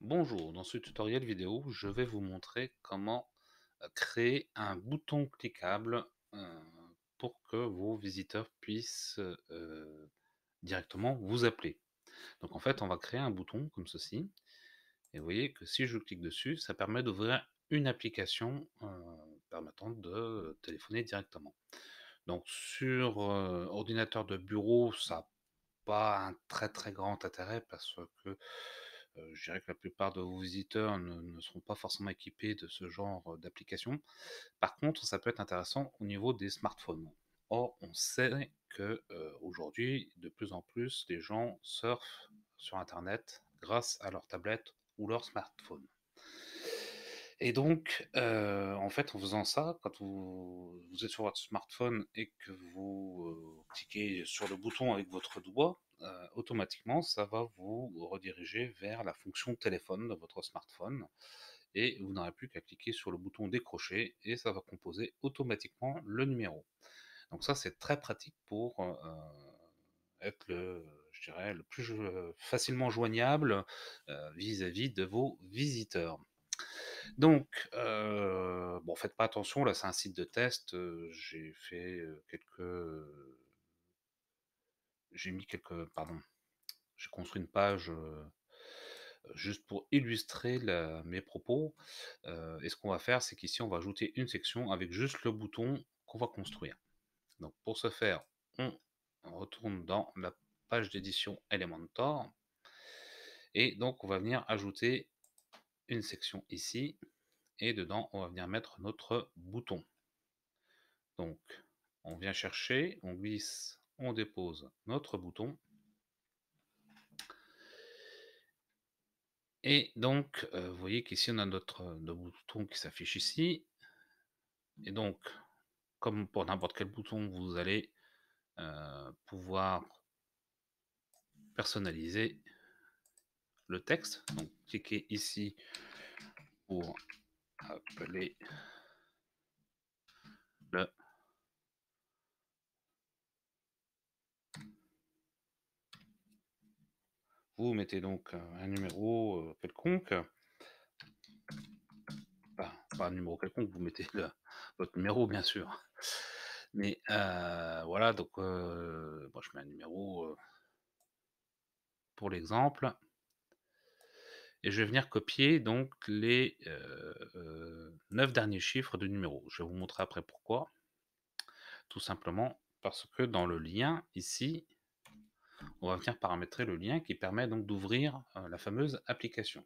Bonjour, dans ce tutoriel vidéo, je vais vous montrer comment créer un bouton cliquable pour que vos visiteurs puissent directement vous appeler. Donc en fait, on va créer un bouton comme ceci, et vous voyez que si je clique dessus, ça permet d'ouvrir une application permettant de téléphoner directement. Donc sur ordinateur de bureau, ça n'a pas un très très grand intérêt parce que je dirais que la plupart de vos visiteurs ne seront pas forcément équipés de ce genre d'application. Par contre, ça peut être intéressant au niveau des smartphones. Or, on sait que aujourd'hui, de plus en plus, les gens surfent sur Internet grâce à leur tablette ou leur smartphone. Et donc, en fait, en faisant ça, quand vous êtes sur votre smartphone et que vous cliquez sur le bouton avec votre doigt, automatiquement, ça va vous rediriger vers la fonction téléphone de votre smartphone et vous n'aurez plus qu'à cliquer sur le bouton décrocher et ça va composer automatiquement le numéro. Donc ça, c'est très pratique pour être je dirais, le plus facilement joignable vis-à-vis de vos visiteurs. Donc, bon, faites pas attention, là, c'est un site de test. J'ai fait j'ai mis quelques, pardon, j'ai construit une page juste pour illustrer mes propos. Et ce qu'on va faire, c'est qu'ici, on va ajouter une section avec juste le bouton qu'on va construire. Donc, pour ce faire, on retourne dans la page d'édition Elementor. Et donc, on va venir ajouter une section ici. Et dedans, on va venir mettre notre bouton. Donc, on vient chercher, on glisse, on dépose notre bouton. Et donc, vous voyez qu'ici, on a notre bouton qui s'affiche ici. Et donc, comme pour n'importe quel bouton, vous allez pouvoir personnaliser le texte. Donc, cliquez ici pour appeler le. Vous mettez donc un numéro quelconque. Enfin, pas un numéro quelconque, vous mettez votre numéro, bien sûr. Mais voilà, donc moi je mets un numéro pour l'exemple. Et je vais venir copier donc les 9 derniers chiffres de numéro. Je vais vous montrer après pourquoi. Tout simplement parce que dans le lien, ici, on va venir paramétrer le lien qui permet donc d'ouvrir la fameuse application.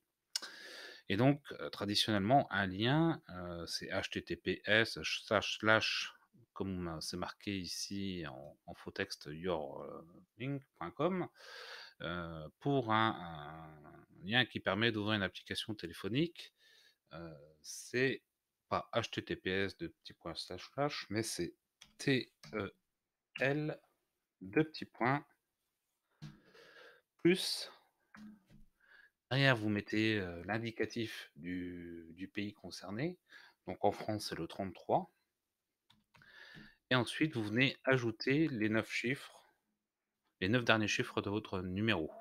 Et donc, traditionnellement, un lien, c'est https slash, comme c'est marqué ici en faux texte, yourlink.com, pour un lien qui permet d'ouvrir une application téléphonique. C'est pas https de petit point slash slash, mais c'est tel deux petits points plus. Derrière, vous mettez l'indicatif du pays concerné. Donc en France, c'est le 33. Et ensuite, vous venez ajouter les 9 chiffres, les 9 derniers chiffres de votre numéro.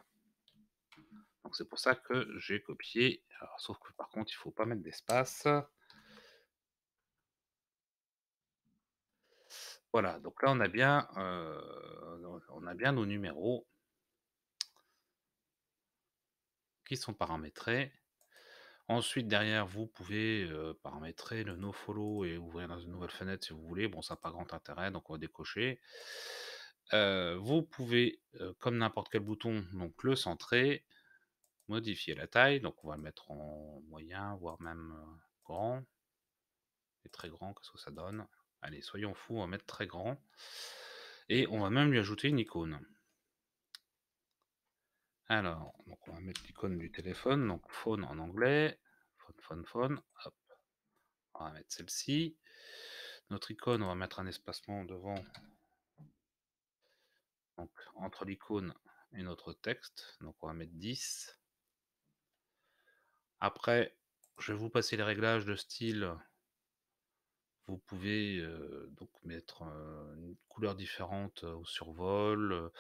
Donc c'est pour ça que j'ai copié. Alors, sauf que par contre, il ne faut pas mettre d'espace. Voilà, donc là, on a bien nos numéros qui sont paramétrés. Ensuite, derrière, vous pouvez paramétrer le nofollow et ouvrir dans une nouvelle fenêtre si vous voulez. Bon, ça n'a pas grand intérêt, donc on va décocher. Vous pouvez, comme n'importe quel bouton, donc le centrer, modifier la taille. Donc on va le mettre en moyen, voire même grand. Et très grand, qu'est-ce que ça donne? Allez, soyons fous, on va mettre très grand. Et on va même lui ajouter une icône. Alors, donc on va mettre l'icône du téléphone, donc phone en anglais. Phone. Hop. On va mettre celle-ci. Notre icône, on va mettre un espacement devant, donc entre l'icône et notre texte. Donc on va mettre 10. Après, je vais vous passer les réglages de style. Vous pouvez donc mettre une couleur différente au survol,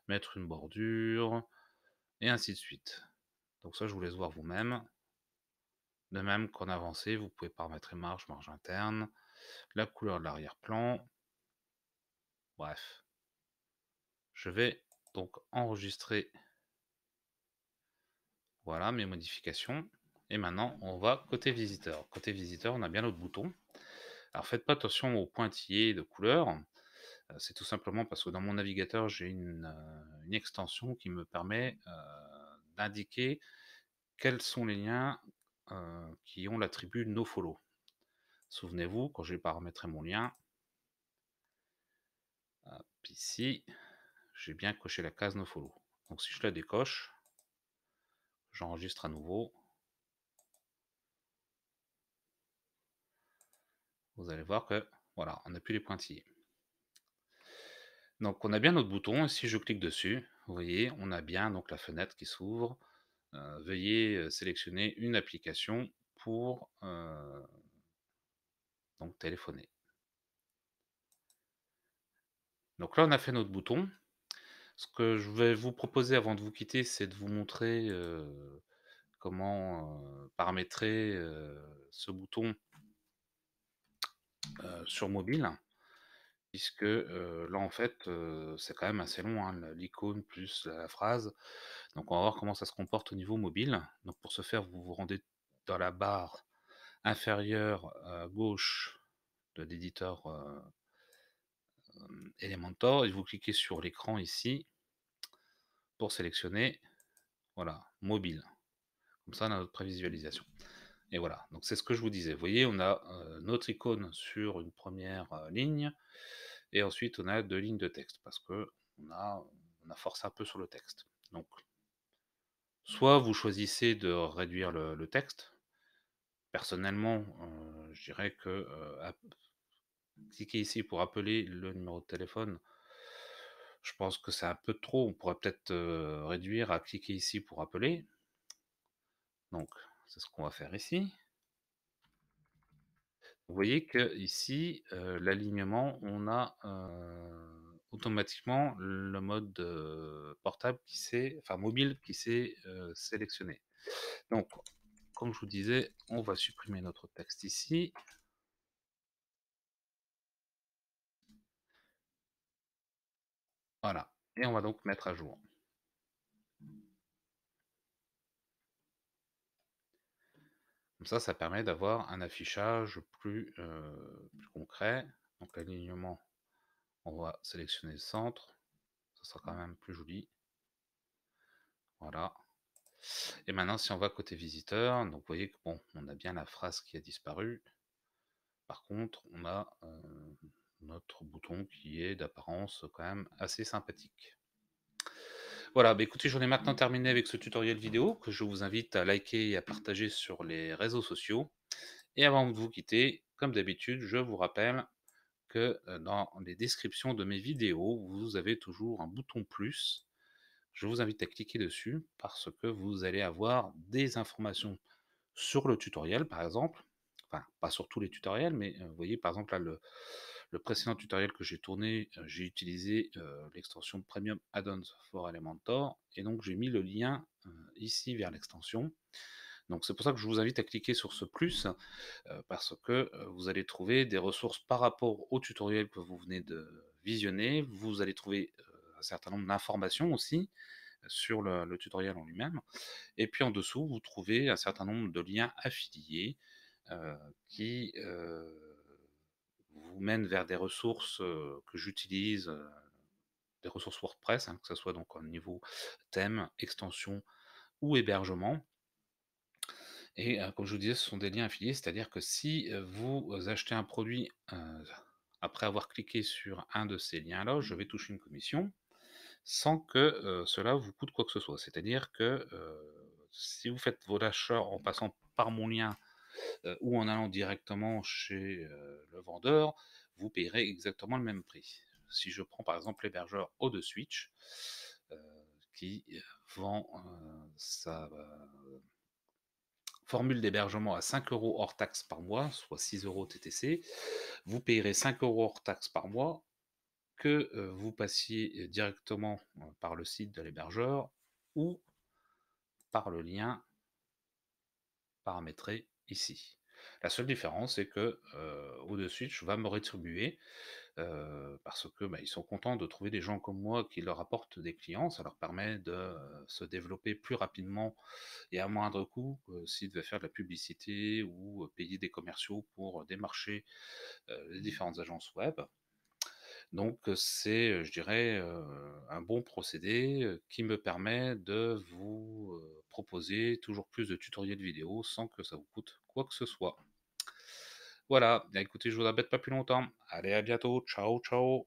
mettre une bordure, et ainsi de suite. Donc ça, je vous laisse voir vous-même. De même qu'en avancée, vous pouvez paramétrer marge, marge interne, la couleur de l'arrière-plan. Bref, je vais donc enregistrer, voilà, mes modifications. Et maintenant, on va côté visiteur. Côté visiteur, on a bien notre bouton. Alors faites pas attention aux pointillés de couleur. C'est tout simplement parce que dans mon navigateur, j'ai une extension qui me permet d'indiquer quels sont les liens qui ont l'attribut nofollow. Souvenez-vous, quand j'ai paramétré mon lien, hop, ici, j'ai bien coché la case nofollow. Donc si je la décoche, j'enregistre à nouveau. Vous allez voir que, voilà, on n'a plus les pointillés. Donc on a bien notre bouton, et si je clique dessus, vous voyez, on a bien donc la fenêtre qui s'ouvre. Veuillez sélectionner une application pour donc téléphoner. Donc là, on a fait notre bouton. Ce que je vais vous proposer avant de vous quitter, c'est de vous montrer comment paramétrer ce bouton sur mobile, puisque là, en fait, c'est quand même assez long, hein, l'icône plus la phrase. Donc on va voir comment ça se comporte au niveau mobile. Donc pour ce faire, vous vous rendez dans la barre inférieure à gauche de l'éditeur Elementor, et vous cliquez sur l'écran ici pour sélectionner, voilà, mobile. Comme ça, on a notre prévisualisation. Et voilà, donc c'est ce que je vous disais. Vous voyez, on a notre icône sur une première ligne, et ensuite on a deux lignes de texte, parce que on a forcé un peu sur le texte. Donc, soit vous choisissez de réduire le texte. Personnellement, je dirais que cliquer ici pour appeler le numéro de téléphone, je pense que c'est un peu trop. On pourrait peut-être réduire à cliquer ici pour appeler. Donc, c'est ce qu'on va faire ici. Vous voyez que ici, l'alignement, on a automatiquement le mode portable qui s'est, enfin mobile qui s'est sélectionné. Donc, comme je vous disais, on va supprimer notre texte ici. Voilà. Et on va donc mettre à jour. Comme ça permet d'avoir un affichage plus concret. Donc l'alignement, on va sélectionner le centre, ça sera quand même plus joli. Voilà. Et maintenant, si on va côté visiteur, donc vous voyez que bon, on a bien la phrase qui a disparu. Par contre, on a notre bouton qui est d'apparence quand même assez sympathique. Voilà, bah écoutez, j'en ai maintenant terminé avec ce tutoriel vidéo que je vous invite à liker et à partager sur les réseaux sociaux. Et avant de vous quitter, comme d'habitude, je vous rappelle que dans les descriptions de mes vidéos, vous avez toujours un bouton plus. Je vous invite à cliquer dessus parce que vous allez avoir des informations sur le tutoriel, par exemple. Enfin, pas sur tous les tutoriels, mais vous voyez, par exemple, là, le précédent tutoriel que j'ai tourné, j'ai utilisé l'extension Premium Add-ons for Elementor, et donc j'ai mis le lien ici vers l'extension. Donc c'est pour ça que je vous invite à cliquer sur ce plus, parce que vous allez trouver des ressources par rapport au tutoriel que vous venez de visionner. Vous allez trouver un certain nombre d'informations aussi sur le tutoriel en lui-même. Et puis en dessous, vous trouvez un certain nombre de liens affiliés qui vous mènent vers des ressources que j'utilise, des ressources WordPress, hein, que ce soit donc au niveau thème, extension ou hébergement. Et comme je vous disais, ce sont des liens affiliés, c'est-à-dire que si vous achetez un produit après avoir cliqué sur un de ces liens-là, je vais toucher une commission sans que cela vous coûte quoi que ce soit. C'est-à-dire que si vous faites vos achats en passant par mon lien ou en allant directement chez le vendeur, vous payerez exactement le même prix. Si je prends par exemple l'hébergeur OdeSwitch, euh, qui vend sa formule d'hébergement à 5 euros hors taxe par mois, soit 6 euros TTC, vous payerez 5 euros hors taxe par mois, que vous passiez directement par le site de l'hébergeur ou par le lien paramétré ici. La seule différence, c'est que, Odeswitch va me rétribuer, parce que, bah, ils sont contents de trouver des gens comme moi qui leur apportent des clients. Ça leur permet de, se développer plus rapidement et à moindre coût que s'ils devaient faire de la publicité ou, payer des commerciaux pour démarcher, les différentes agences web. Donc, c'est, je dirais, un bon procédé, qui me permet de vous, proposer toujours plus de tutoriels vidéo sans que ça vous coûte quoi que ce soit. Voilà, bien écoutez, je vous embête pas plus longtemps. Allez, à bientôt. Ciao, ciao.